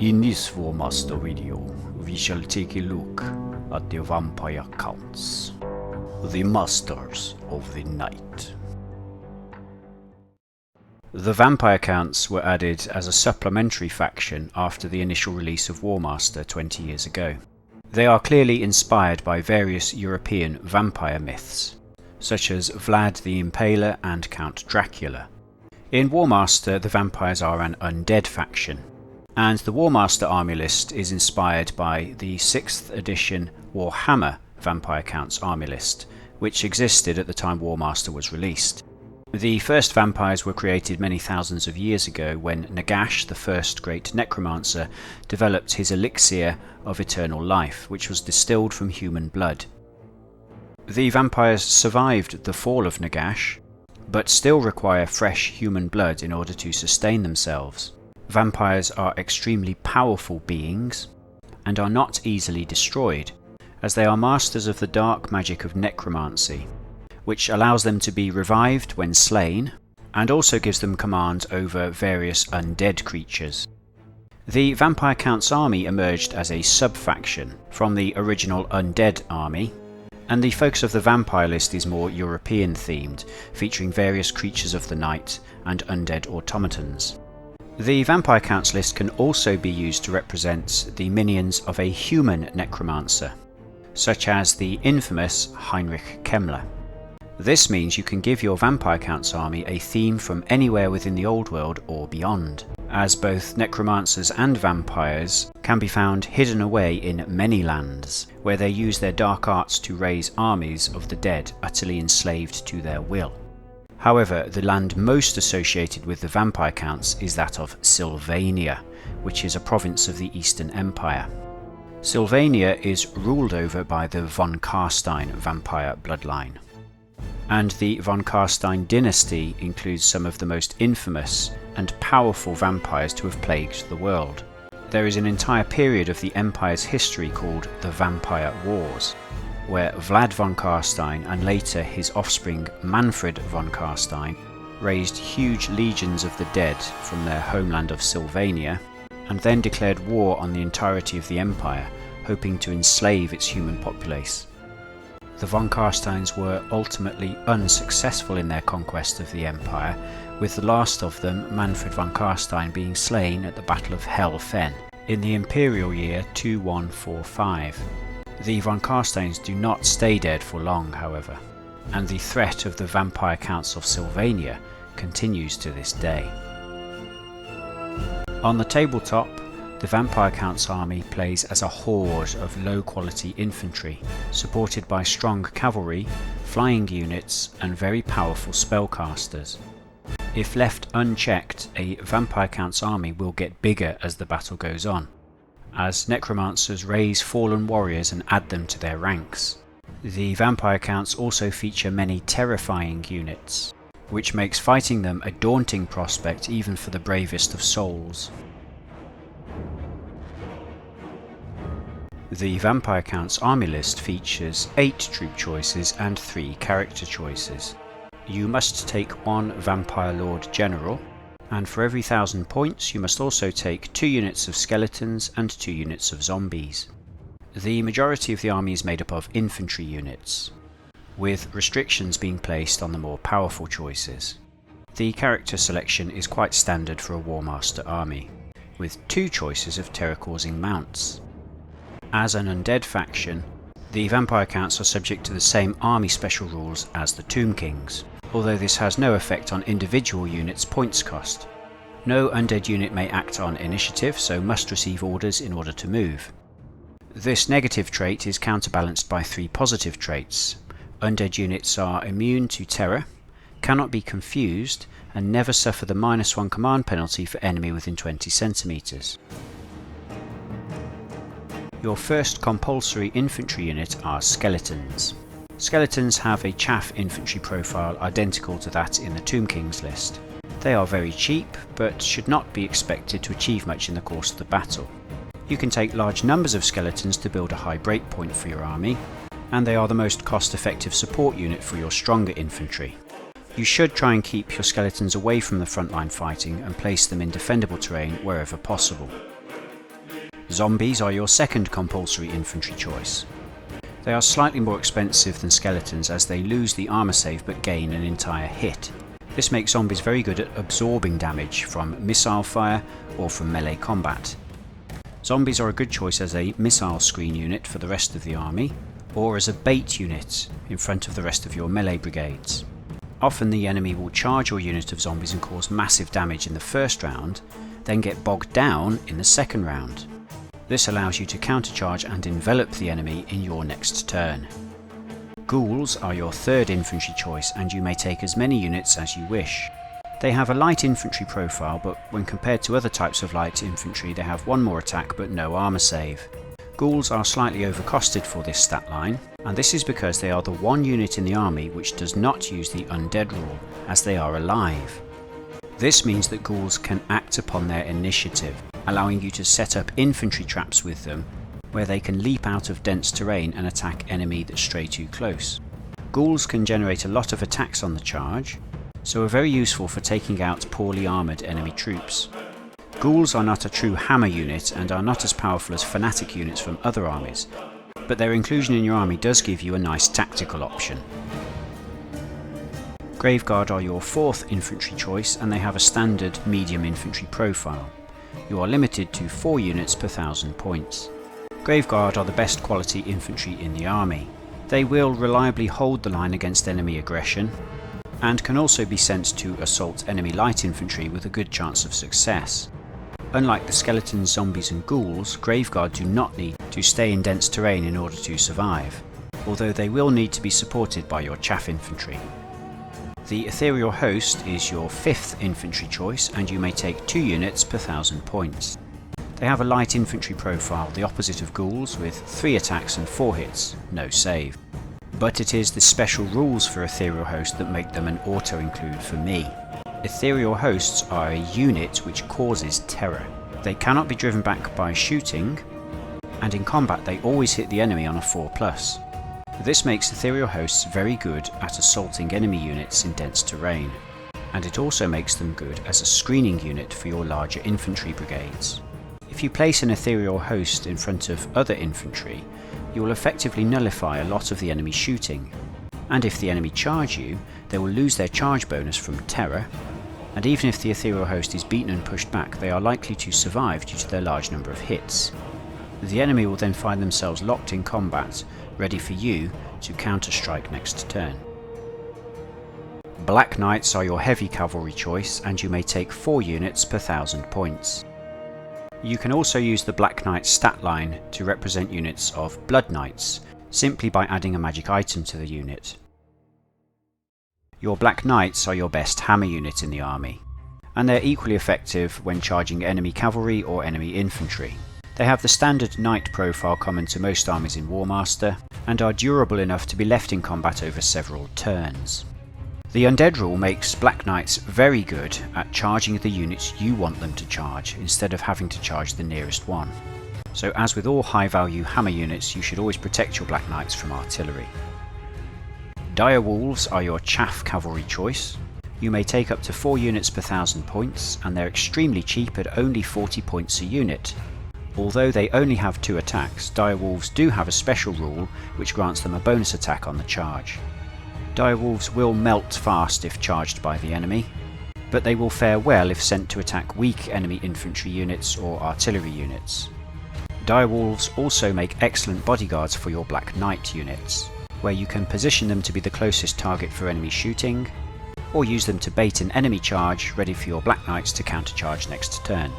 In this Warmaster video, we shall take a look at the vampire counts, the masters of the night. The vampire counts were added as a supplementary faction after the initial release of Warmaster 20 years ago. They are clearly inspired by various European vampire myths, such as Vlad the Impaler and Count Dracula. In Warmaster, the vampires are an undead faction, and the Warmaster army list is inspired by the 6th edition Warhammer Vampire Counts army list, which existed at the time Warmaster was released. The first vampires were created many thousands of years ago when Nagash, the first great necromancer, developed his elixir of eternal life, which was distilled from human blood. The vampires survived the fall of Nagash, but still require fresh human blood in order to sustain themselves. Vampires are extremely powerful beings and are not easily destroyed, as they are masters of the dark magic of necromancy, which allows them to be revived when slain, and also gives them command over various undead creatures. The Vampire Counts army emerged as a sub-faction from the original Undead army, and the focus of the vampire list is more European themed, featuring various creatures of the night and undead automatons. The Vampire Counts list can also be used to represent the minions of a human necromancer, such as the infamous Heinrich Kemmler. This means you can give your Vampire Counts army a theme from anywhere within the old world or beyond, as both necromancers and vampires can be found hidden away in many lands, where they use their dark arts to raise armies of the dead utterly enslaved to their will. However, the land most associated with the Vampire Counts is that of Sylvania, which is a province of the Eastern Empire. Sylvania is ruled over by the von Carstein vampire bloodline, and the von Carstein dynasty includes some of the most infamous and powerful vampires to have plagued the world. There is an entire period of the Empire's history called the Vampire Wars, where Vlad von Carstein and later his offspring Manfred von Carstein raised huge legions of the dead from their homeland of Sylvania, and then declared war on the entirety of the Empire, hoping to enslave its human populace. The von Carsteins were ultimately unsuccessful in their conquest of the Empire, with the last of them, Manfred von Carstein, being slain at the Battle of Hel Fen in the Imperial year 2145. The von Carsteins do not stay dead for long, however, and the threat of the Vampire Counts of Sylvania continues to this day. On the tabletop, the Vampire Counts army plays as a horde of low-quality infantry, supported by strong cavalry, flying units, and very powerful spellcasters. If left unchecked, a Vampire Counts army will get bigger as the battle goes on, as necromancers raise fallen warriors and add them to their ranks. The Vampire Counts also feature many terrifying units, which makes fighting them a daunting prospect even for the bravest of souls. The Vampire Counts army list features 8 troop choices and 3 character choices. You must take 1 Vampire Lord General, and for every 1,000 points you must also take 2 units of skeletons and 2 units of zombies. The majority of the army is made up of infantry units, with restrictions being placed on the more powerful choices. The character selection is quite standard for a Warmaster army, with 2 choices of terror-causing mounts. As an undead faction, the Vampire Counts are subject to the same army special rules as the Tomb Kings, although this has no effect on individual units' points cost. No undead unit may act on initiative, so must receive orders in order to move. This negative trait is counterbalanced by 3 positive traits. Undead units are immune to terror, cannot be confused, and never suffer the -1 command penalty for enemy within 20 centimeters. Your first compulsory infantry unit are skeletons. Skeletons have a chaff infantry profile identical to that in the Tomb Kings list. They are very cheap, but should not be expected to achieve much in the course of the battle. You can take large numbers of skeletons to build a high breakpoint for your army, and they are the most cost-effective support unit for your stronger infantry. You should try and keep your skeletons away from the frontline fighting and place them in defendable terrain wherever possible. Zombies are your second compulsory infantry choice. They are slightly more expensive than skeletons as they lose the armor save but gain an entire hit. This makes zombies very good at absorbing damage from missile fire or from melee combat. Zombies are a good choice as a missile screen unit for the rest of the army, or as a bait unit in front of the rest of your melee brigades. Often the enemy will charge your unit of zombies and cause massive damage in the first round, then get bogged down in the second round. This allows you to countercharge and envelop the enemy in your next turn. Ghouls are your third infantry choice, and you may take as many units as you wish. They have a light infantry profile, but when compared to other types of light infantry they have one more attack but no armor save. Ghouls are slightly overcosted for this stat line, and this is because they are the one unit in the army which does not use the undead rule, as they are alive. This means that ghouls can act upon their initiative, allowing you to set up infantry traps with them, where they can leap out of dense terrain and attack enemy that stray too close. Ghouls can generate a lot of attacks on the charge, so are very useful for taking out poorly armoured enemy troops. Ghouls are not a true hammer unit and are not as powerful as fanatic units from other armies, but their inclusion in your army does give you a nice tactical option. Graveguard are your fourth infantry choice, and they have a standard medium infantry profile. You are limited to 4 units per 1000 points. Graveguard are the best quality infantry in the army. They will reliably hold the line against enemy aggression, and can also be sent to assault enemy light infantry with a good chance of success. Unlike the skeletons, zombies and ghouls, Graveguard do not need to stay in dense terrain in order to survive, although they will need to be supported by your chaff infantry. The Ethereal Host is your fifth infantry choice, and you may take 2 units per 1000 points. They have a light infantry profile, the opposite of ghouls, with 3 attacks and 4 hits, no save. But it is the special rules for Ethereal Host that make them an auto-include for me. Ethereal Hosts are a unit which causes terror. They cannot be driven back by shooting, and in combat they always hit the enemy on a 4+. This makes Ethereal Hosts very good at assaulting enemy units in dense terrain, and it also makes them good as a screening unit for your larger infantry brigades. If you place an Ethereal Host in front of other infantry, you will effectively nullify a lot of the enemy shooting, and if the enemy charge you, they will lose their charge bonus from terror, and even if the Ethereal Host is beaten and pushed back, they are likely to survive due to their large number of hits. The enemy will then find themselves locked in combat, ready for you to counter-strike next turn. Black Knights are your heavy cavalry choice, and you may take 4 units per 1000 points. You can also use the Black Knight stat line to represent units of Blood Knights, simply by adding a magic item to the unit. Your Black Knights are your best hammer unit in the army, and they're equally effective when charging enemy cavalry or enemy infantry. They have the standard knight profile common to most armies in Warmaster, and are durable enough to be left in combat over several turns. The undead rule makes Black Knights very good at charging the units you want them to charge, instead of having to charge the nearest one. So as with all high value hammer units, you should always protect your Black Knights from artillery. Dire Wolves are your chaff cavalry choice. You may take up to 4 units per 1000 points, and they're extremely cheap at only 40 points a unit. Although they only have 2 attacks, Dire Wolves do have a special rule which grants them a bonus attack on the charge. Dire Wolves will melt fast if charged by the enemy, but they will fare well if sent to attack weak enemy infantry units or artillery units. Dire Wolves also make excellent bodyguards for your Black Knight units, where you can position them to be the closest target for enemy shooting, or use them to bait an enemy charge ready for your Black Knights to countercharge next turn.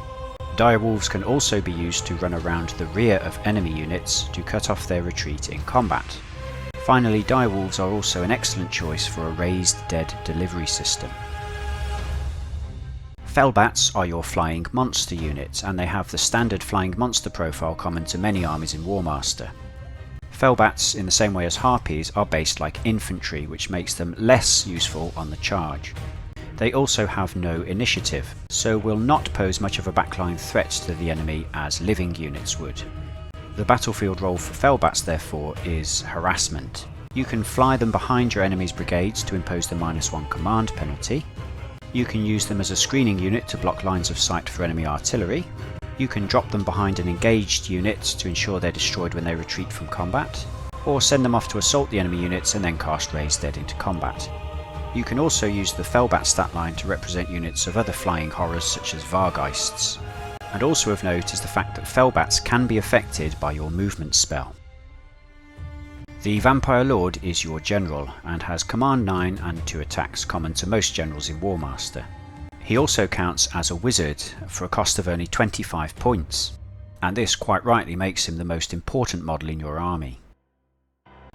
Dire Wolves can also be used to run around the rear of enemy units to cut off their retreat in combat. Finally, Dire Wolves are also an excellent choice for a raised dead delivery system. Fellbats are your flying monster unit, and they have the standard flying monster profile common to many armies in Warmaster. Fellbats, in the same way as Harpies, are based like infantry, which makes them less useful on the charge. They also have no initiative, so will not pose much of a backline threat to the enemy as living units would. The battlefield role for Fellbats therefore is harassment. You can fly them behind your enemy's brigades to impose the -1 command penalty. You can use them as a screening unit to block lines of sight for enemy artillery, You can drop them behind an engaged unit to ensure they're destroyed when they retreat from combat, or send them off to assault the enemy units and then cast Raise Dead into combat. You can also use the Fellbat stat line to represent units of other flying horrors such as Vargeists. And also of note is the fact that Fellbats can be affected by your movement spell. The Vampire Lord is your general and has command 9 and 2 attacks common to most generals in Warmaster. He also counts as a wizard for a cost of only 25 points, and this quite rightly makes him the most important model in your army.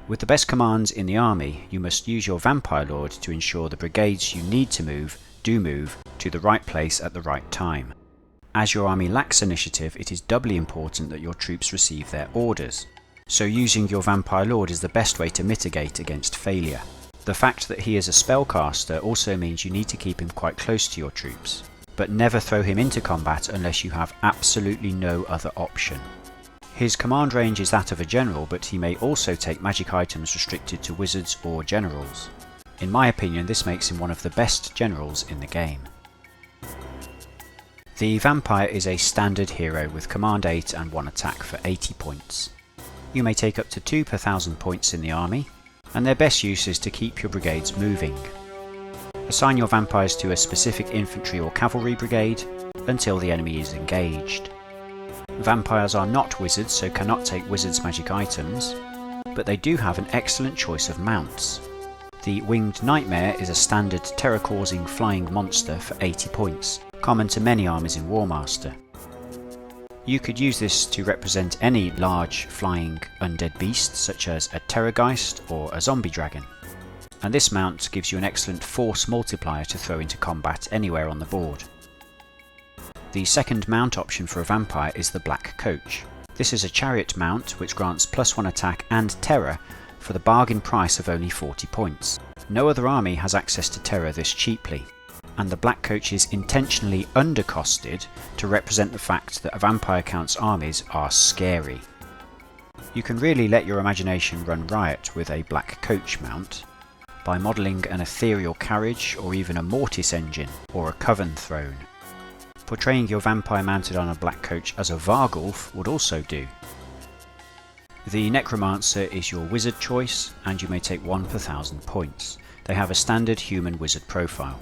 With the best commands in the army, you must use your Vampire Lord to ensure the brigades you need to move do move to the right place at the right time. As your army lacks initiative, it is doubly important that your troops receive their orders, so using your Vampire Lord is the best way to mitigate against failure. The fact that he is a spellcaster also means you need to keep him quite close to your troops, but never throw him into combat unless you have absolutely no other option. His command range is that of a general, but he may also take magic items restricted to wizards or generals. In my opinion, this makes him one of the best generals in the game. The Vampire is a standard hero with command 8 and 1 attack for 80 points. You may take up to 2 per 1000 points in the army, and their best use is to keep your brigades moving. Assign your vampires to a specific infantry or cavalry brigade until the enemy is engaged. Vampires are not wizards, so cannot take wizards' magic items, but they do have an excellent choice of mounts. The Winged Nightmare is a standard terror-causing flying monster for 80 points, common to many armies in Warmaster. You could use this to represent any large flying undead beast such as a Terrorgeist or a zombie dragon, and this mount gives you an excellent force multiplier to throw into combat anywhere on the board. The second mount option for a vampire is the Black Coach. This is a chariot mount which grants +1 attack and terror for the bargain price of only 40 points. No other army has access to terror this cheaply, and the Black Coach is intentionally undercosted to represent the fact that a Vampire Count's armies are scary. You can really let your imagination run riot with a Black Coach mount by modelling an ethereal carriage or even a mortis engine or a coven throne. Portraying your vampire mounted on a Black Coach as a Vargulf would also do. The Necromancer is your wizard choice, and you may take 1 per 1000 points. They have a standard human wizard profile.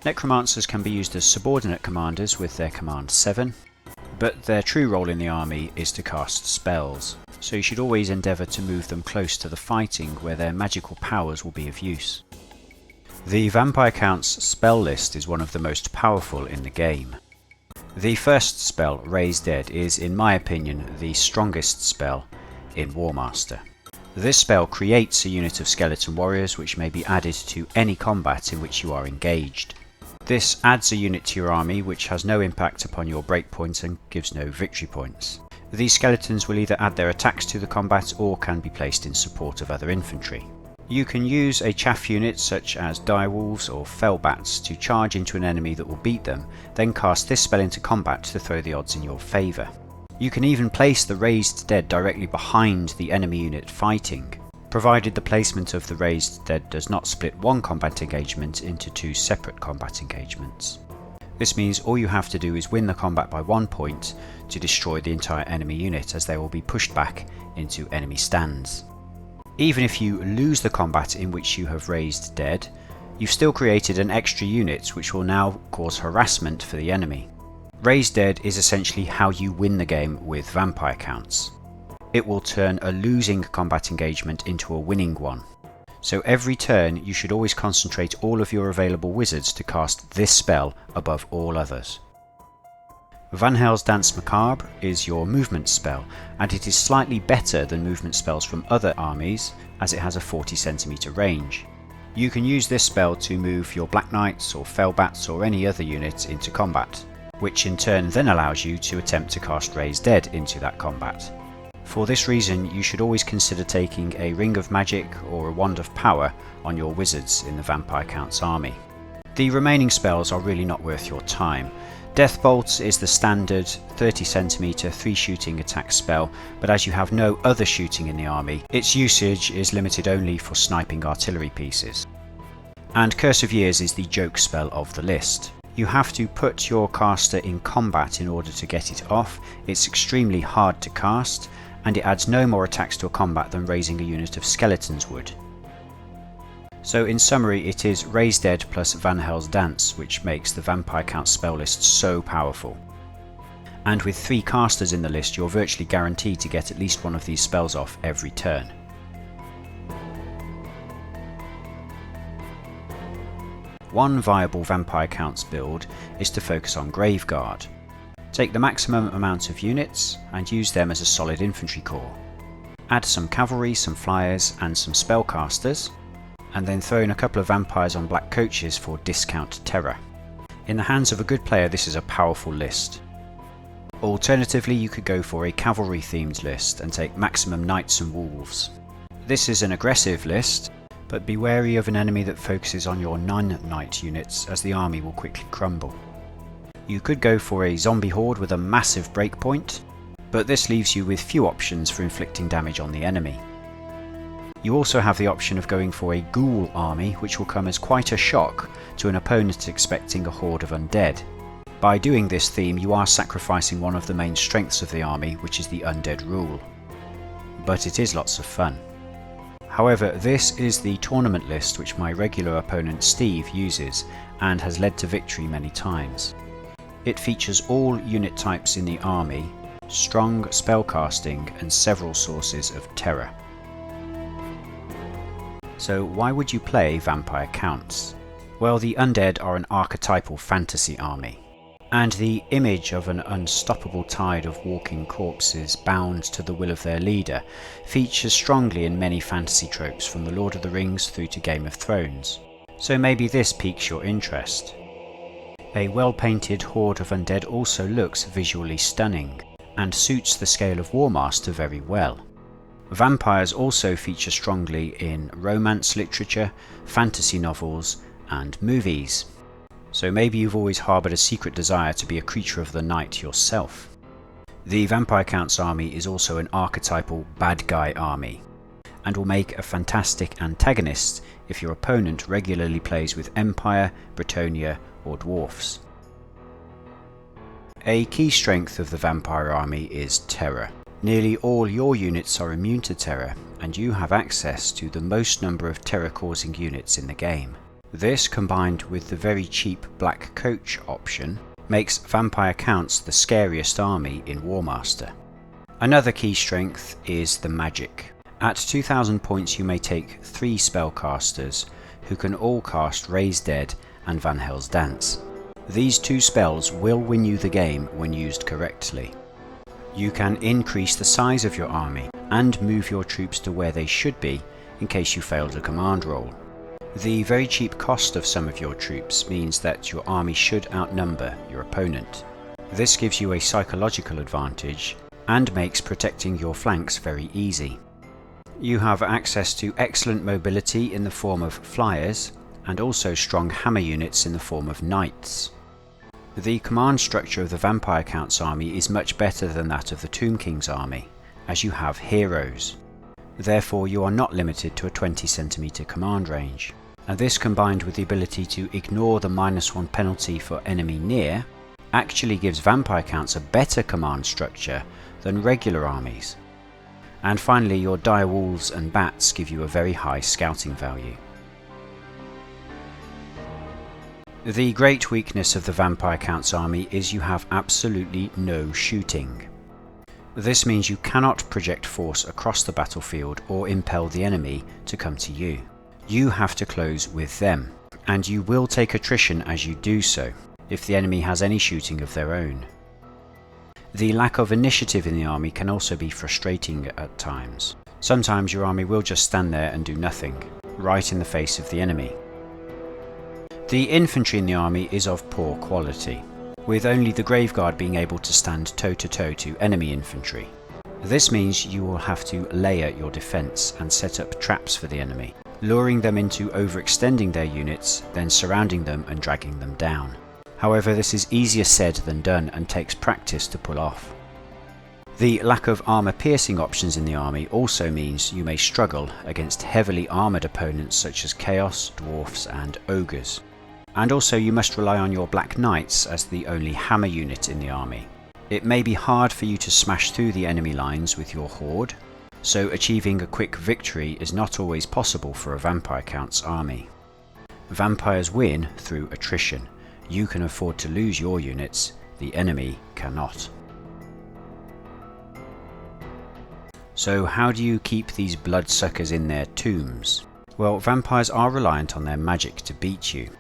Necromancers can be used as subordinate commanders with their command 7, but their true role in the army is to cast spells, so you should always endeavour to move them close to the fighting where their magical powers will be of use. The Vampire Count's spell list is one of the most powerful in the game. The first spell, Raise Dead, is in my opinion the strongest spell in Warmaster. This spell creates a unit of skeleton warriors which may be added to any combat in which you are engaged. This adds a unit to your army which has no impact upon your breakpoints and gives no victory points. These skeletons will either add their attacks to the combat or can be placed in support of other infantry. You can use a chaff unit such as direwolves or fellbats to charge into an enemy that will beat them, then cast this spell into combat to throw the odds in your favour. You can even place the Raised Dead directly behind the enemy unit fighting, provided the placement of the Raised Dead does not split one combat engagement into 2 separate combat engagements. This means all you have to do is win the combat by 1 point to destroy the entire enemy unit, as they will be pushed back into enemy stands. Even if you lose the combat in which you have Raised Dead, you've still created an extra unit which will now cause harassment for the enemy. Raised Dead is essentially how you win the game with Vampire Counts. It will turn a losing combat engagement into a winning one. So every turn you should always concentrate all of your available wizards to cast this spell above all others. Van Hel's Dance Macabre is your movement spell, and it is slightly better than movement spells from other armies as it has a 40 cm range. You can use this spell to move your Black Knights or Fellbats or any other unit into combat, which in turn then allows you to attempt to cast Raise Dead into that combat. For this reason, you should always consider taking a Ring of Magic or a Wand of Power on your wizards in the Vampire Count's army. The remaining spells are really not worth your time. Death Bolt is the standard 30 cm 3 shooting attack spell, but as you have no other shooting in the army, its usage is limited only for sniping artillery pieces. And Curse of Years is the joke spell of the list. You have to put your caster in combat in order to get it off. It's extremely hard to cast, and it adds no more attacks to a combat than raising a unit of skeletons would. So in summary, it is Raise Dead plus Van Hels's Dance which makes the Vampire Count spell list so powerful. And with 3 casters in the list, you're virtually guaranteed to get at least one of these spells off every turn. One viable Vampire Counts build is to focus on Graveguard. Take the maximum amount of units and use them as a solid infantry corps. Add some cavalry, some flyers and some spellcasters, and then throw in a couple of vampires on black coaches for discount terror. In the hands of a good player, this is a powerful list. Alternatively, you could go for a cavalry themed list and take maximum knights and wolves. This is an aggressive list, but be wary of an enemy that focuses on your non-knight units, as the army will quickly crumble. You could go for a zombie horde with a massive breakpoint, but this leaves you with few options for inflicting damage on the enemy. You also have the option of going for a ghoul army, which will come as quite a shock to an opponent expecting a horde of undead. By doing this theme, you are sacrificing one of the main strengths of the army, which is the undead rule. But it is lots of fun. However, this is the tournament list which my regular opponent Steve uses and has led to victory many times. It features all unit types in the army, strong spellcasting and several sources of terror. So why would you play Vampire Counts? Well, the undead are an archetypal fantasy army, and the image of an unstoppable tide of walking corpses bound to the will of their leader features strongly in many fantasy tropes from The Lord of the Rings through to Game of Thrones, so maybe this piques your interest. A well-painted horde of undead also looks visually stunning, and suits the scale of Warmaster very well. Vampires also feature strongly in romance literature, fantasy novels, and movies. So maybe you've always harboured a secret desire to be a creature of the night yourself. The Vampire Counts army is also an archetypal bad guy army, and will make a fantastic antagonist if your opponent regularly plays with Empire, Bretonnia, or Dwarfs. A key strength of the Vampire army is terror. Nearly all your units are immune to terror, and you have access to the most number of terror-causing units in the game. This, combined with the very cheap black coach option, makes Vampire Counts the scariest army in Warmaster. Another key strength is the magic. At 2000 points you may take 3 spellcasters who can all cast Raise Dead and Van Hels's Dance. These 2 spells will win you the game when used correctly. You can increase the size of your army and move your troops to where they should be in case you failed a command roll. The very cheap cost of some of your troops means that your army should outnumber your opponent. This gives you a psychological advantage and makes protecting your flanks very easy. You have access to excellent mobility in the form of flyers and also strong hammer units in the form of knights. The command structure of the Vampire Counts army is much better than that of the Tomb King's army, as you have heroes. Therefore you are not limited to a 20 cm command range. And this, combined with the ability to ignore the -1 penalty for enemy near, actually gives Vampire Counts a better command structure than regular armies. And finally, your dire wolves and bats give you a very high scouting value. The great weakness of the Vampire Counts army is you have absolutely no shooting. This means you cannot project force across the battlefield or impel the enemy to come to you. You have to close with them, and you will take attrition as you do so, if the enemy has any shooting of their own. The lack of initiative in the army can also be frustrating at times. Sometimes your army will just stand there and do nothing, right in the face of the enemy. The infantry in the army is of poor quality, with only the Graveguard being able to stand toe-to-toe to enemy infantry. This means you will have to layer your defence and set up traps for the enemy, luring them into overextending their units, then surrounding them and dragging them down. However, this is easier said than done and takes practice to pull off. The lack of armour-piercing options in the army also means you may struggle against heavily armoured opponents such as Chaos, Dwarfs and Ogres. And also you must rely on your Black Knights as the only hammer unit in the army. It may be hard for you to smash through the enemy lines with your horde, so achieving a quick victory is not always possible for a Vampire Count's army. Vampires win through attrition. You can afford to lose your units, the enemy cannot. So how do you keep these bloodsuckers in their tombs? Well, vampires are reliant on their magic to beat you.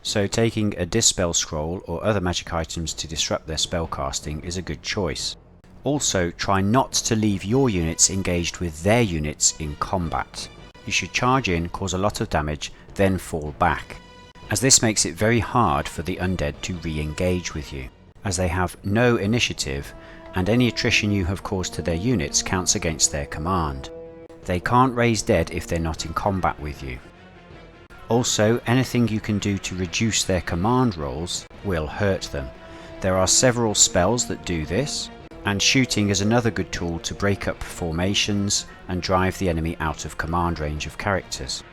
So taking a Dispel Scroll or other magic items to disrupt their spellcasting is a good choice. Also, try not to leave your units engaged with their units in combat. You should charge in, cause a lot of damage, then fall back, as this makes it very hard for the undead to re-engage with you, as they have no initiative and any attrition you have caused to their units counts against their command. They can't raise dead if they're not in combat with you. Also, anything you can do to reduce their command rolls will hurt them. There are several spells that do this, and shooting is another good tool to break up formations and drive the enemy out of command range of characters.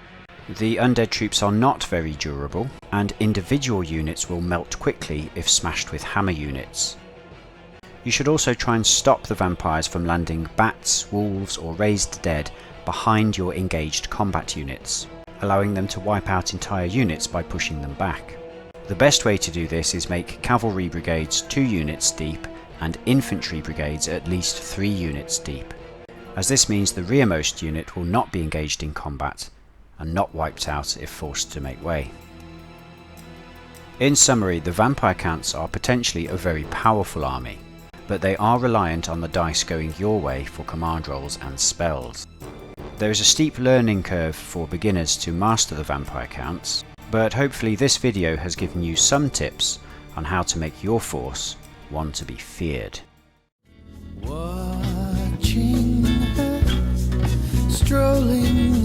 The undead troops are not very durable, and individual units will melt quickly if smashed with hammer units. You should also try and stop the vampires from landing bats, wolves or raised dead behind your engaged combat units, allowing them to wipe out entire units by pushing them back. The best way to do this is make cavalry brigades 2 units deep and infantry brigades at least 3 units deep, as this means the rearmost unit will not be engaged in combat and not wiped out if forced to make way. In summary, the Vampire Counts are potentially a very powerful army, but they are reliant on the dice going your way for command rolls and spells. There is a steep learning curve for beginners to master the Vampire Counts, but hopefully this video has given you some tips on how to make your force one to be feared. Watching her strolling